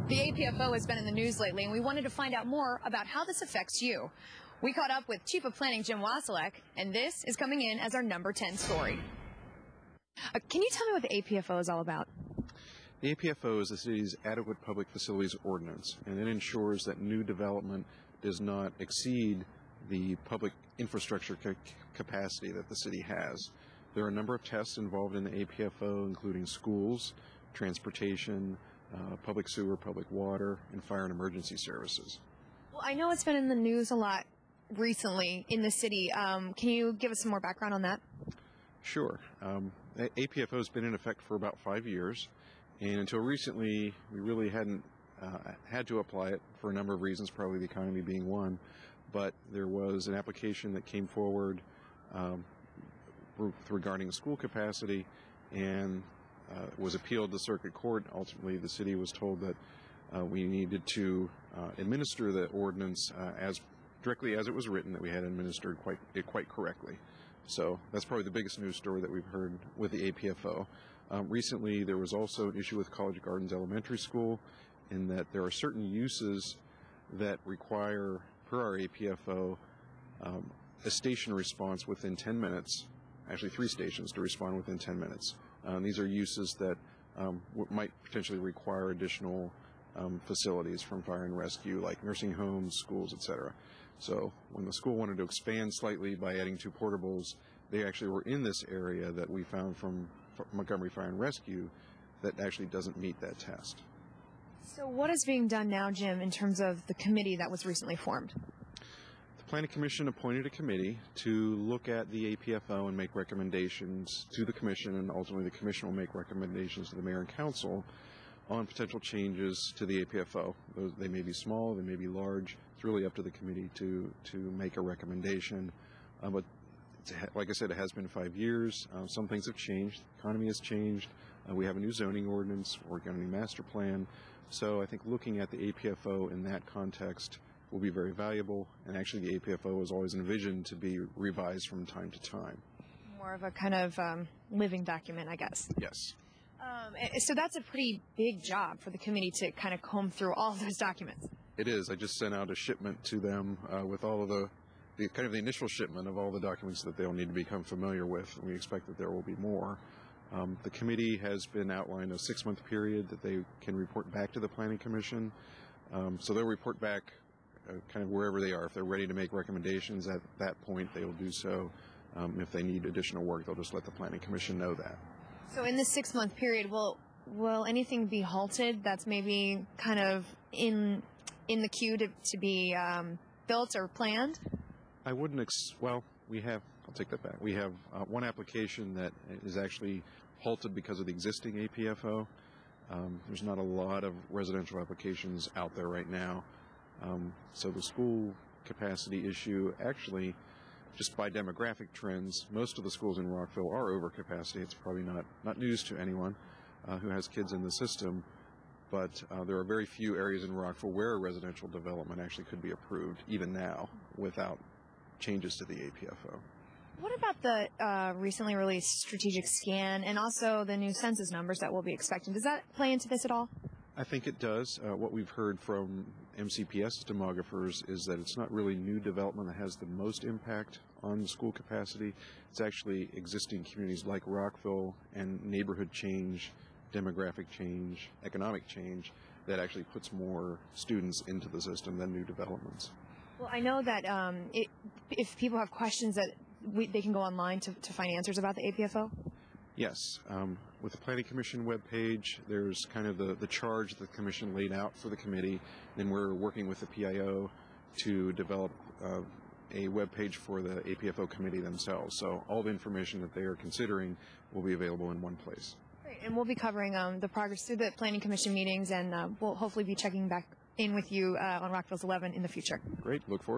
The APFO has been in the news lately, and we wanted to find out more about how this affects you. We caught up with Chief of Planning Jim Wasilak, and this is coming in as our number 10 story. Can you tell me what the APFO is all about? The APFO is the city's Adequate Public Facilities Ordinance, and it ensures that new development does not exceed the public infrastructure capacity that the city has. There are a number of tests involved in the APFO, including schools, transportation, public sewer, public water, and fire and emergency services. Well, I know it's been in the news a lot recently in the city. Can you give us some more background on that? Sure. The APFO has been in effect for about 5 years, and until recently, we really hadn't had to apply it for a number of reasons, probably the economy being one. But there was an application that came forward regarding school capacity, and was appealed to circuit court. Ultimately, the city was told that we needed to administer the ordinance as directly as it was written, that we had administered quite correctly. So that's probably the biggest news story that we've heard with the APFO. Recently, there was also an issue with College Gardens Elementary School, in that there are certain uses that require, per our APFO, a station response within 10 minutes, actually 3 stations to respond within 10 minutes. These are uses that might potentially require additional facilities from fire and rescue, like nursing homes, schools, etc. So when the school wanted to expand slightly by adding 2 portables, they actually were in this area that we found from Montgomery Fire and Rescue that actually doesn't meet that test. So what is being done now, Jim, in terms of the committee that was recently formed? The Planning Commission appointed a committee to look at the APFO and make recommendations to the Commission, and ultimately the Commission will make recommendations to the Mayor and Council on potential changes to the APFO. They may be small, they may be large. It's really up to the committee to make a recommendation. But like I said, it has been 5 years. Some things have changed. The economy has changed. We have a new zoning ordinance, working on a new master plan. So I think looking at the APFO in that context will be very valuable. And actually the APFO was always envisioned to be revised from time to time. More of a kind of living document, I guess. Yes. So that's a pretty big job for the committee to kind of comb through all those documents. It is. I just sent out a shipment to them with all of the kind of the initial shipment of all the documents that they'll need to become familiar with, and we expect that there will be more. The committee has been outlined a 6-month period that they can report back to the Planning Commission. So they'll report back kind of wherever they are. If they're ready to make recommendations at that point, they will do so. If they need additional work, they'll just let the Planning Commission know that. So in this 6-month period, will anything be halted that's maybe kind of in the queue to be built or planned? I wouldn't well, I'll take that back. We have one application that is actually halted because of the existing APFO. There's not a lot of residential applications out there right now. So the school capacity issue, actually, just by demographic trends, most of the schools in Rockville are over capacity. It's probably not news to anyone who has kids in the system. But there are very few areas in Rockville where residential development actually could be approved, even now, without changes to the APFO. What about the recently released strategic scan and also the new census numbers that we'll be expecting? Does that play into this at all? I think it does. What we've heard from MCPS demographers is that it's not really new development that has the most impact on school capacity. It's actually existing communities like Rockville and neighborhood change, demographic change, economic change that actually puts more students into the system than new developments. Well, I know that if people have questions that they can go online to find answers about the APFO? Yes. With the Planning Commission webpage, there's kind of the charge the Commission laid out for the committee. Then we're working with the PIO to develop a webpage for the APFO committee themselves. So all the information that they are considering will be available in one place. Great. And we'll be covering the progress through the Planning Commission meetings, and we'll hopefully be checking back in with you on Rockville's 11 in the future. Great. Look forward.